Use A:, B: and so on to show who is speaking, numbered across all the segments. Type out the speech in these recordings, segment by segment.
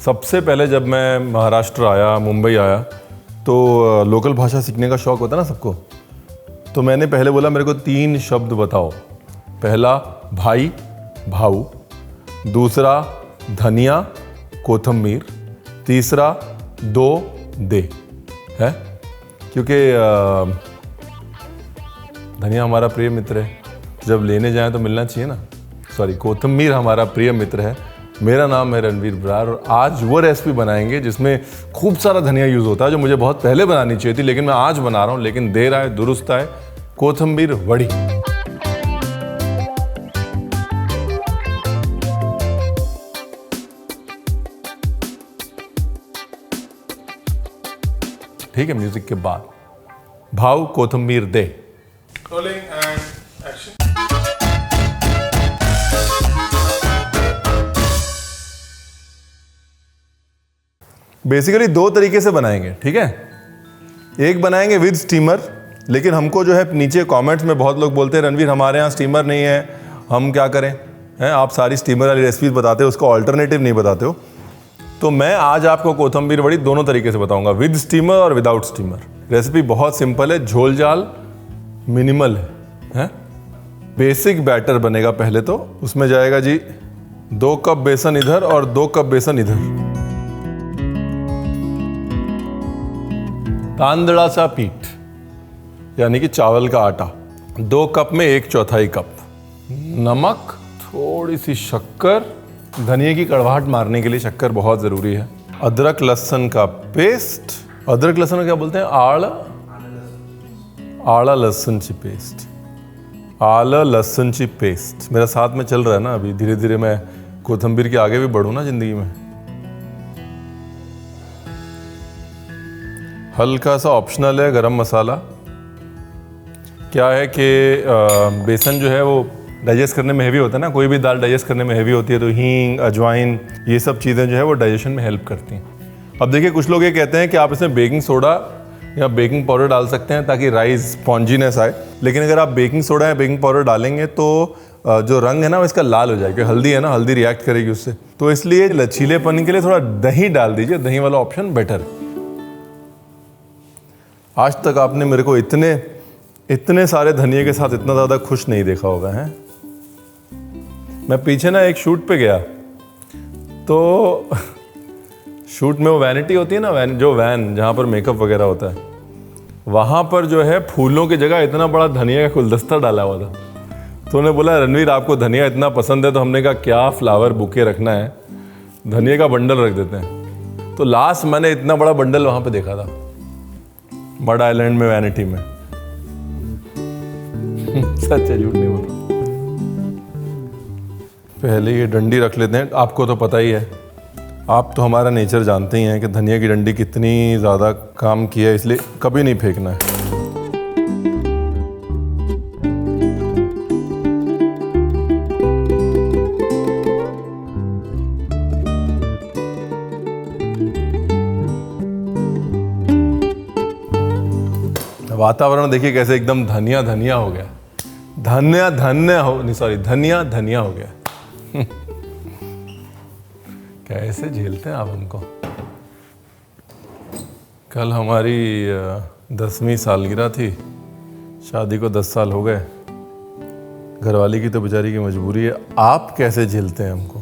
A: सबसे पहले जब मैं महाराष्ट्र आया, मुंबई आया, तो लोकल भाषा सीखने का शौक़ होता है ना सबको। तो मैंने पहले बोला मेरे को 3 शब्द बताओ। पहला भाई, भाऊ, दूसरा धनिया, कोथमीर, तीसरा दो, दे है, क्योंकि धनिया हमारा प्रिय मित्र है, जब लेने जाएं तो मिलना चाहिए ना। सॉरी, कोथमीर हमारा प्रिय मित्र है। मेरा नाम है रणवीर बरार और आज वो रेसिपी बनाएंगे जिसमें खूब सारा धनिया यूज़ होता है, जो मुझे बहुत पहले बनानी चाहिए थी, लेकिन मैं आज बना रहा हूँ। लेकिन देर आए दुरुस्त आए, कोथमीर वड़ी। ठीक है, म्यूजिक के बाद भाव कोथमीर दे।
B: Rolling and action.
A: बेसिकली 2 तरीके से बनाएंगे, ठीक है। एक बनाएंगे विद स्टीमर, लेकिन हमको जो है नीचे कमेंट्स में बहुत लोग बोलते हैं रणवीर हमारे यहाँ स्टीमर नहीं है, हम क्या करें, हैं आप सारी स्टीमर वाली रेसिपीज बताते हो, उसका ऑल्टरनेटिव नहीं बताते हो। तो मैं आज आपको कोथमीर वड़ी दोनों तरीके से बताऊंगा, विद स्टीमर और विदाउट स्टीमर। रेसिपी बहुत सिंपल है, झोल झाल मिनिमल है। बेसिक बैटर बनेगा। पहले तो उसमें जाएगा जी 2 कप बेसन इधर और 2 कप बेसन इधर। तांदळाचा पीठ यानी कि चावल का आटा 2 कप में 1/4 कप, नमक, थोड़ी सी शक्कर, धनिया की कड़वाहट मारने के लिए शक्कर बहुत ज़रूरी है, अदरक लहसुन का पेस्ट, अदरक लहसुन को क्या बोलते हैं, आला लहसुनची पेस्ट, आलं लहसुनची पेस्ट। मेरा साथ में चल रहा है ना, अभी धीरे धीरे मैं कोथमीर के आगे भी बढ़ूँ ना ज़िंदगी में। हल्का सा ऑप्शनल है गरम मसाला। क्या है कि बेसन जो है वो डाइजेस्ट करने में हेवी होता है ना, कोई भी दाल डाइजेस्ट करने में हेवी होती है, तो हींग, अजवाइन, ये सब चीज़ें जो है वो डाइजेशन में हेल्प करती हैं। अब देखिए, कुछ लोग ये कहते हैं कि आप इसमें बेकिंग सोडा या बेकिंग पाउडर डाल सकते हैं ताकि राइस स्पॉन्जीनेस आए, लेकिन अगर आप बेकिंग सोडा या बेकिंग पाउडर डालेंगे तो जो रंग है ना वो इसका लाल हो जाएगा। हल्दी है ना, हल्दी रिएक्ट करेगी उससे, तो इसलिए लचीलेपन के लिए थोड़ा दही डाल दीजिए, दही वाला ऑप्शन बेटर है। आज तक आपने मेरे को इतने सारे धनिया के साथ इतना ज़्यादा खुश नहीं देखा होगा, है। मैं पीछे ना एक शूट पे गया, तो शूट में वो वैनिटी होती है ना, वैन जहाँ पर मेकअप वगैरह होता है, वहाँ पर जो है फूलों की जगह इतना बड़ा धनिया का गुलदस्ता डाला हुआ था। तो उन्होंने बोला रणवीर आपको धनिया इतना पसंद है, तो हमने कहा क्या फ्लावर बुके रखना है, धनिया का बंडल रख देते हैं। तो लास्ट मैंने इतना बड़ा बंडल वहाँ पे देखा था, मड आइलैंड में, वैनिटी में। सच है, झूठ नहीं बोल रहा। पहले ये डंडी रख लेते हैं। आपको तो पता ही है, आप तो हमारा नेचर जानते ही हैं कि धनिया की डंडी कितनी ज़्यादा काम की है, इसलिए कभी नहीं फेंकना है। वातावरण देखिए कैसे एकदम धनिया धनिया हो गया, धनिया हो गया। कैसे झेलते हैं आप हमको। कल हमारी 10वीं सालगिरह थी, शादी को 10 साल हो गए। घरवाली की तो बेचारी की मजबूरी है, आप कैसे झेलते हैं हमको।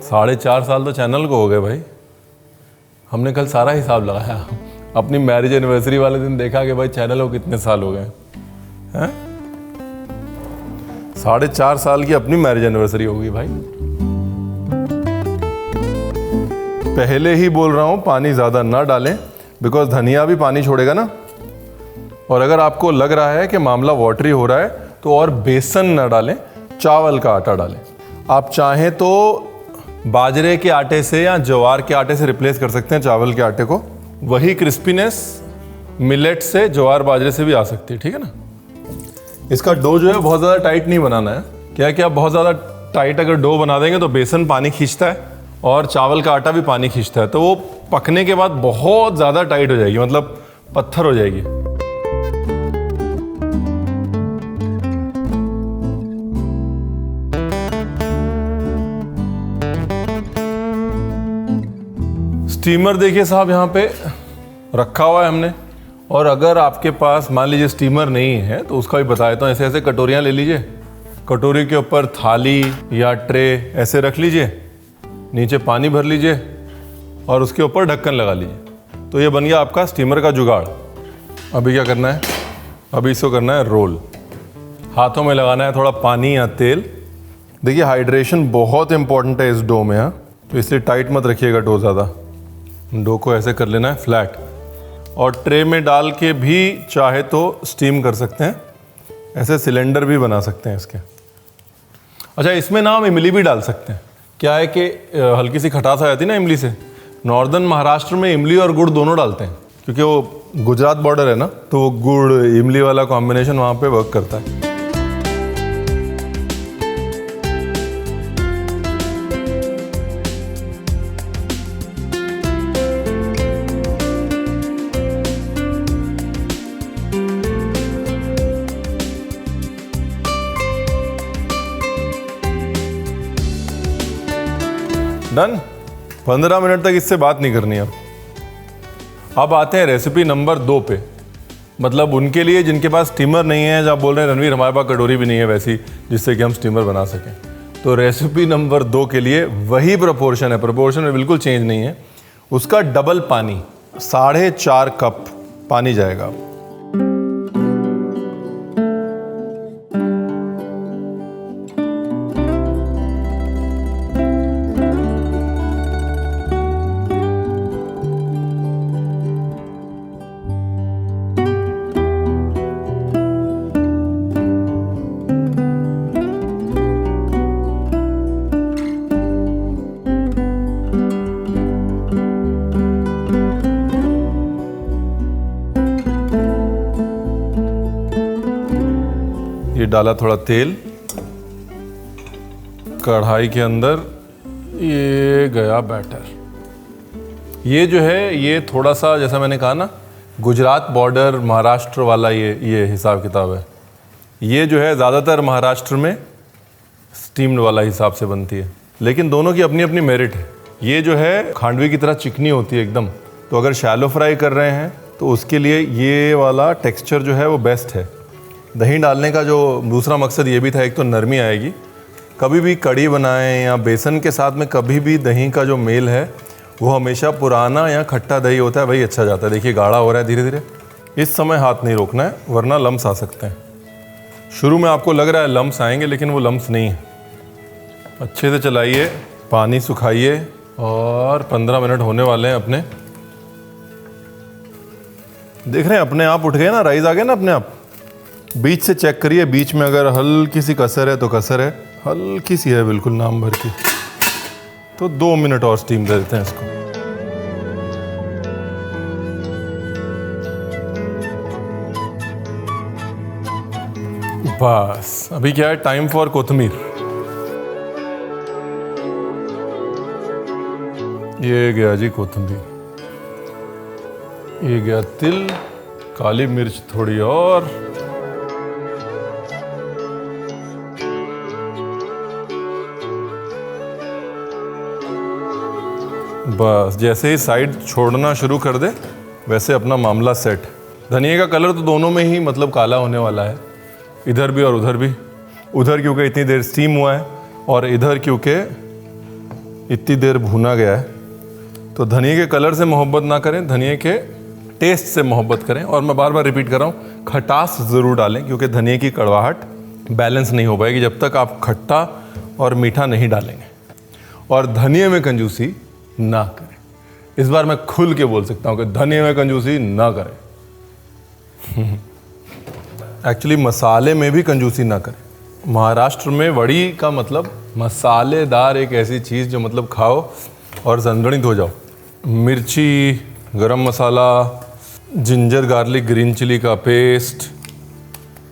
A: 4.5 साल तो चैनल को हो गए भाई। हमने कल सारा हिसाब लगाया, अपनी मैरिज एनिवर्सरी वाले दिन देखा कि भाई चैनल को कितने साल हो गए हैं। 4.5 साल की अपनी मैरिज एनिवर्सरी हो गई भाई। पहले ही बोल रहा हूं पानी ज़्यादा ना डालें, बिकॉज धनिया भी पानी छोड़ेगा ना। और अगर आपको लग रहा है कि मामला वाटरी हो रहा है तो और बेसन ना डालें, चावल का आटा डालें। आप चाहें तो बाजरे के आटे से या ज्वार के आटे से रिप्लेस कर सकते हैं चावल के आटे को। वही क्रिस्पीनेस मिलेट से, ज्वार बाजरे से भी आ सकती है, ठीक है ना। इसका डो जो है बहुत ज़्यादा टाइट नहीं बनाना है। क्या कि आप बहुत ज़्यादा टाइट अगर डो बना देंगे तो बेसन पानी खींचता है और चावल का आटा भी पानी खींचता है, तो वो पकने के बाद बहुत ज़्यादा टाइट हो जाएगी, मतलब पत्थर हो जाएगी। स्टीमर देखिए साहब यहाँ पे रखा हुआ है हमने। और अगर आपके पास मान लीजिए स्टीमर नहीं है तो उसका भी बता देता हूँ। ऐसे ऐसे कटोरियाँ ले लीजिए, कटोरी के ऊपर थाली या ट्रे ऐसे रख लीजिए, नीचे पानी भर लीजिए और उसके ऊपर ढक्कन लगा लीजिए। तो ये बन गया आपका स्टीमर का जुगाड़। अभी क्या करना है, अभी इसको करना है रोल। हाथों में लगाना है थोड़ा पानी या तेल। देखिए हाइड्रेशन बहुत इंपॉर्टेंट है इस डो में, हाँ, तो इसलिए टाइट मत रखिएगा डो ज़्यादा। डो को ऐसे कर लेना है फ्लैट, और ट्रे में डाल के भी चाहे तो स्टीम कर सकते हैं। ऐसे सिलेंडर भी बना सकते हैं इसके। अच्छा, इसमें ना हम इमली भी डाल सकते हैं। क्या है कि हल्की सी खटास आ जाती है ना इमली से। नॉर्दर्न महाराष्ट्र में इमली और गुड़ दोनों डालते हैं, क्योंकि वो गुजरात बॉर्डर है ना, तो वो गुड़ इमली वाला कॉम्बिनेशन वहाँ पे वर्क करता है। डन। 15 मिनट तक इससे बात नहीं करनी अब आते हैं रेसिपी नंबर 2 पे। मतलब उनके लिए जिनके पास स्टीमर नहीं है, जब बोल रहे हैं रणवीर हमारे पास कटोरी भी नहीं है वैसी जिससे कि हम स्टीमर बना सकें। तो रेसिपी नंबर 2 के लिए वही प्रोपोर्शन है, प्रोपोर्शन में बिल्कुल चेंज नहीं है। उसका डबल पानी, 4.5 कप पानी जाएगा। ये डाला थोड़ा तेल कढ़ाई के अंदर, ये गया बैटर। ये जो है ये थोड़ा सा, जैसा मैंने कहा ना, गुजरात बॉर्डर महाराष्ट्र वाला ये हिसाब किताब है। ये जो है ज़्यादातर महाराष्ट्र में स्टीम्ड वाला हिसाब से बनती है, लेकिन दोनों की अपनी अपनी मेरिट है। ये जो है खांडवी की तरह चिकनी होती है एकदम, तो अगर शैलो फ्राई कर रहे हैं तो उसके लिए ये वाला टेक्सचर जो है वो बेस्ट है। दही डालने का जो दूसरा मकसद ये भी था, एक तो नरमी आएगी। कभी भी कड़ी बनाएं या बेसन के साथ में कभी भी दही का जो मेल है वो हमेशा पुराना या खट्टा दही होता है, वही अच्छा जाता है। देखिए गाढ़ा हो रहा है धीरे धीरे। इस समय हाथ नहीं रोकना है वरना लम्स आ सकते हैं। शुरू में आपको लग रहा है लम्स आएंगे, लेकिन वो लम्स नहीं है। अच्छे से चलाइए, पानी सुखाइए, और 15 मिनट होने वाले हैं अपने। देख रहे हैं अपने आप उठ गए ना, राइस आ गए ना अपने आप। बीच से चेक करिए, बीच में अगर हल्की सी कसर है तो कसर है, हल्की सी है बिल्कुल नाम भर की, तो 2 मिनट और स्टीम दे देते हैं इसको। बस अभी क्या है, टाइम फॉर कोथमीर। ये गया जी कोथमीर, ये गया तिल, काली मिर्च थोड़ी और, बस जैसे ही साइड छोड़ना शुरू कर दे वैसे अपना मामला सेट। धनिया का कलर तो दोनों में ही मतलब काला होने वाला है, इधर भी और उधर भी। उधर क्योंकि इतनी देर स्टीम हुआ है और इधर क्योंकि इतनी देर भुना गया है। तो धनिया के कलर से मोहब्बत ना करें, धनिया के टेस्ट से मोहब्बत करें। और मैं बार बार रिपीट कर रहा हूँ, खटास ज़रूर डालें, क्योंकि धनिया की कड़वाहट बैलेंस नहीं हो पाएगी जब तक आप खट्टा और मीठा नहीं डालेंगे। और धनिया में कंजूसी ना करें। इस बार मैं खुल के बोल सकता हूँ कि धनिया में कंजूसी ना करें। एक्चुअली मसाले में भी कंजूसी ना करें। महाराष्ट्र में वड़ी का मतलब मसालेदार एक ऐसी चीज़ जो मतलब खाओ और संतुलित हो जाओ। मिर्ची, गरम मसाला, जिंजर गार्लिक ग्रीन चिली का पेस्ट,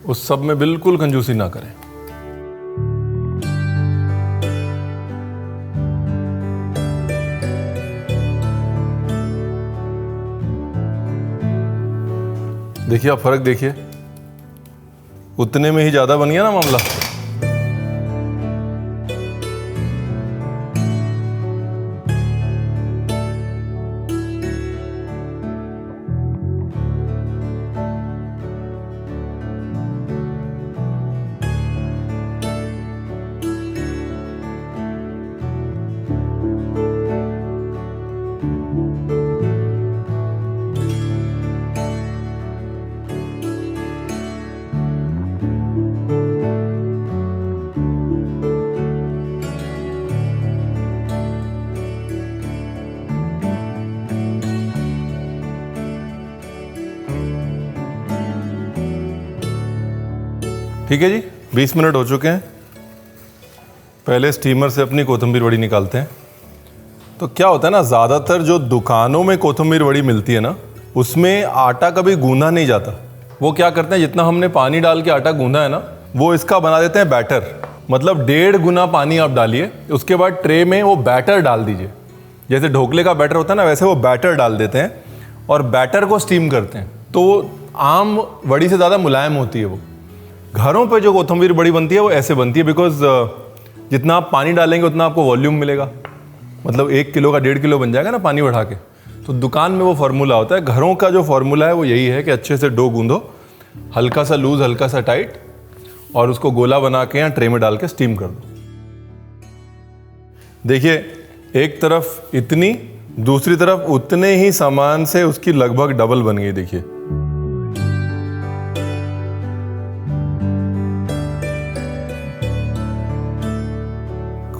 A: उस सब में बिल्कुल कंजूसी ना करें। देखिए आप फर्क देखिए, उतने में ही ज़्यादा बन गया ना मामला। ठीक है जी, 20 मिनट हो चुके हैं। पहले स्टीमर से अपनी कोथिंबीर वड़ी निकालते हैं। तो क्या होता है ना, ज़्यादातर जो दुकानों में कोथिंबीर वड़ी मिलती है ना, उसमें आटा कभी गूंदा नहीं जाता। वो क्या करते हैं, जितना हमने पानी डाल के आटा गूंदा है ना, वो इसका बना देते हैं बैटर। मतलब 1.5 गुना पानी आप डालिए, उसके बाद ट्रे में वो बैटर डाल दीजिए। जैसे ढोकले का बैटर होता है ना, वैसे वो बैटर डाल देते हैं और बैटर को स्टीम करते हैं। तो आम वड़ी से ज़्यादा मुलायम होती है वो। घरों पे जो कोथिंबीर बड़ी बनती है वो ऐसे बनती है, बिकॉज जितना आप पानी डालेंगे उतना आपको वॉल्यूम मिलेगा। मतलब 1 किलो का 1.5 किलो बन जाएगा ना पानी बढ़ा के। तो दुकान में वो फार्मूला होता है। घरों का जो फार्मूला है वो यही है कि अच्छे से डो गूंदो, हल्का सा लूज हल्का सा टाइट, और उसको गोला बना के या ट्रे में डाल के स्टीम कर दो। देखिए, एक तरफ इतनी, दूसरी तरफ उतने ही सामान से उसकी लगभग डबल बन गई। देखिए,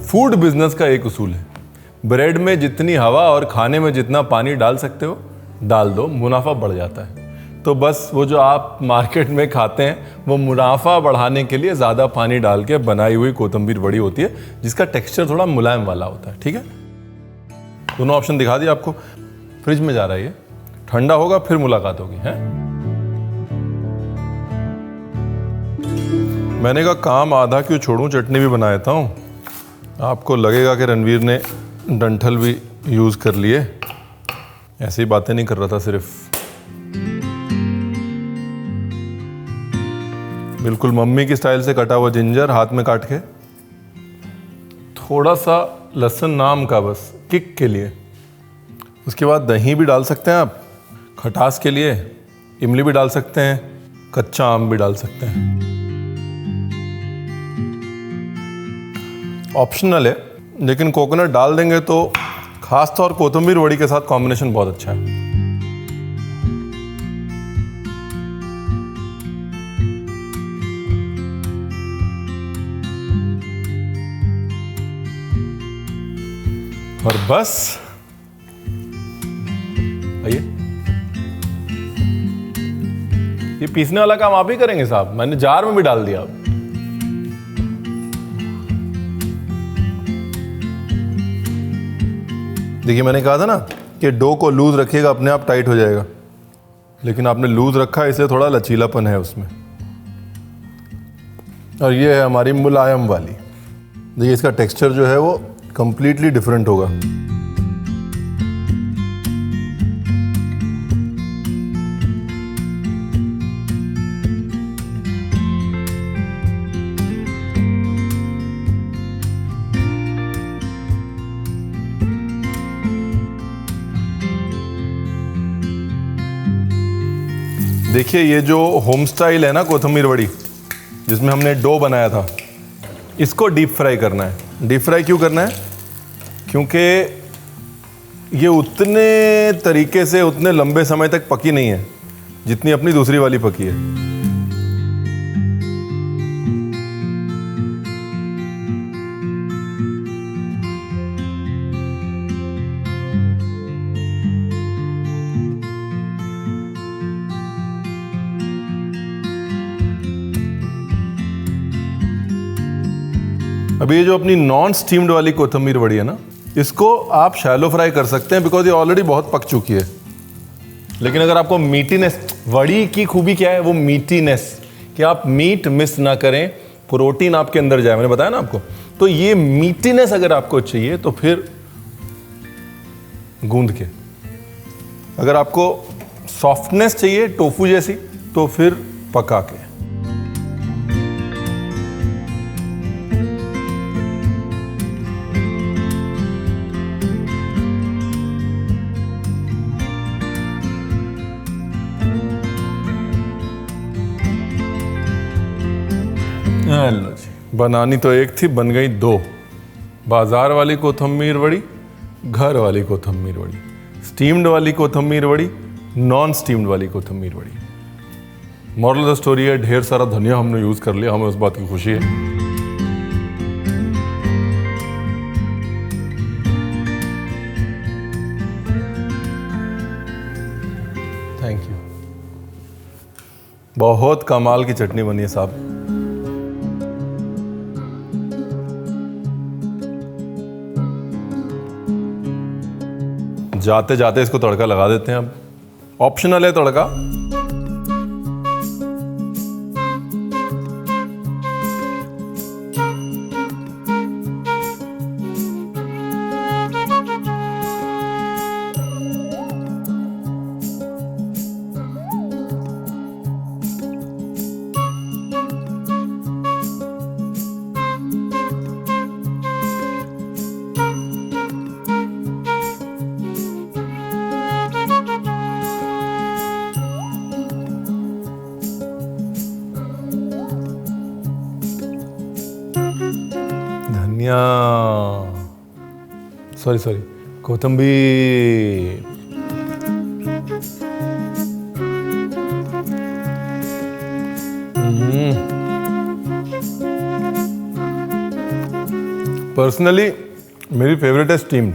A: फूड बिजनेस का एक उसूल है, ब्रेड में जितनी हवा और खाने में जितना पानी डाल सकते हो डाल दो, मुनाफा बढ़ जाता है। तो बस वो जो आप मार्केट में खाते हैं वो मुनाफा बढ़ाने के लिए ज़्यादा पानी डाल के बनाई हुई कोथिंबीर बड़ी होती है, जिसका टेक्सचर थोड़ा मुलायम वाला होता है। ठीक है, दोनों ऑप्शन दिखा दिए आपको। फ्रिज में जा रहा है ये, ठंडा होगा फिर मुलाकात होगी। है, मैंने कहा काम आधा क्यों छोड़ूं, चटनी भी बना देता हूँ। आपको लगेगा कि रणवीर ने डंठल भी यूज़ कर लिए, ऐसी बातें नहीं कर रहा था सिर्फ। बिल्कुल मम्मी की स्टाइल से कटा हुआ जिंजर हाथ में काट के, थोड़ा सा लहसुन नाम का बस किक के लिए। उसके बाद दही भी डाल सकते हैं आप खटास के लिए, इमली भी डाल सकते हैं, कच्चा आम भी डाल सकते हैं। ऑप्शनल है, लेकिन कोकोनट डाल देंगे तो खास तौर कोथिंबीर वड़ी के साथ कॉम्बिनेशन बहुत अच्छा है। और बस आइए, ये पीसने वाला काम आप ही करेंगे साहब, मैंने जार में भी डाल दिया। अब देखिए, मैंने कहा था ना कि डो को लूज रखिएगा, अपने आप टाइट हो जाएगा, लेकिन आपने लूज रखा है, इसलिए थोड़ा लचीलापन है उसमें। और ये है हमारी मुलायम वाली। देखिए, इसका टेक्सचर जो है वो कंप्लीटली डिफरेंट होगा। देखिए, ये जो होम स्टाइल है ना कोथिंबीर वड़ी, जिसमें हमने डो बनाया था, इसको डीप फ्राई करना है। डीप फ्राई क्यों करना है? क्योंकि ये उतने तरीके से उतने लंबे समय तक पकी नहीं है जितनी अपनी दूसरी वाली पकी है। अभी ये जो अपनी नॉन स्टीम्ड वाली कोथिंबीर वड़ी है ना, इसको आप शैलो फ्राई कर सकते हैं, बिकॉज ये ऑलरेडी बहुत पक चुकी है। लेकिन अगर आपको मीटीनेस, वड़ी की खूबी क्या है, वो मीटीनेस, कि आप मीट मिस ना करें, प्रोटीन आपके अंदर जाए, मैंने बताया ना आपको। तो ये मीटीनेस अगर आपको चाहिए तो फिर गूंद के, अगर आपको सॉफ्टनेस चाहिए टोफू जैसी तो फिर पका के। लो जी, बनानी तो एक थी, बन गई दो। बाजार वाली कोथिंबीर वड़ी, घर वाली कोथिंबीर वड़ी, स्टीम्ड वाली कोथिंबीर वड़ी, नॉन स्टीम्ड वाली कोथिंबीर वड़ी। मॉरल ऑफ द स्टोरी है, ढेर सारा धनिया हमने यूज कर लिया, हमें उस बात की खुशी है। Thank you. बहुत कमाल की चटनी बनी है साहब। जाते जाते इसको तड़का लगा देते हैं अब। ऑप्शनल है तड़का। धनिया, सॉरी कोथिंबीर। पर्सनली मेरी फेवरेट है स्टीम्ड।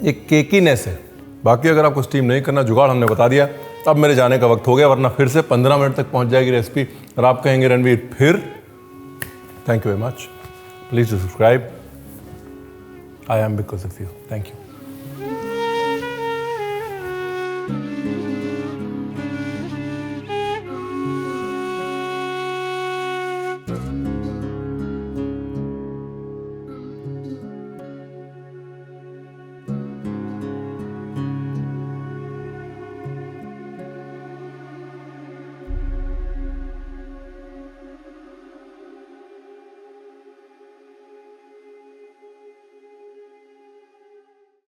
A: ये केकीनेस है। बाकी अगर आपको स्टीम नहीं करना, जुगाड़ हमने बता दिया। अब मेरे जाने का वक्त हो गया, वरना फिर से 15 मिनट तक पहुंच जाएगी रेसिपी और आप कहेंगे रणवीर फिर। Thank you very much. Please do subscribe. I am because of you. Thank you.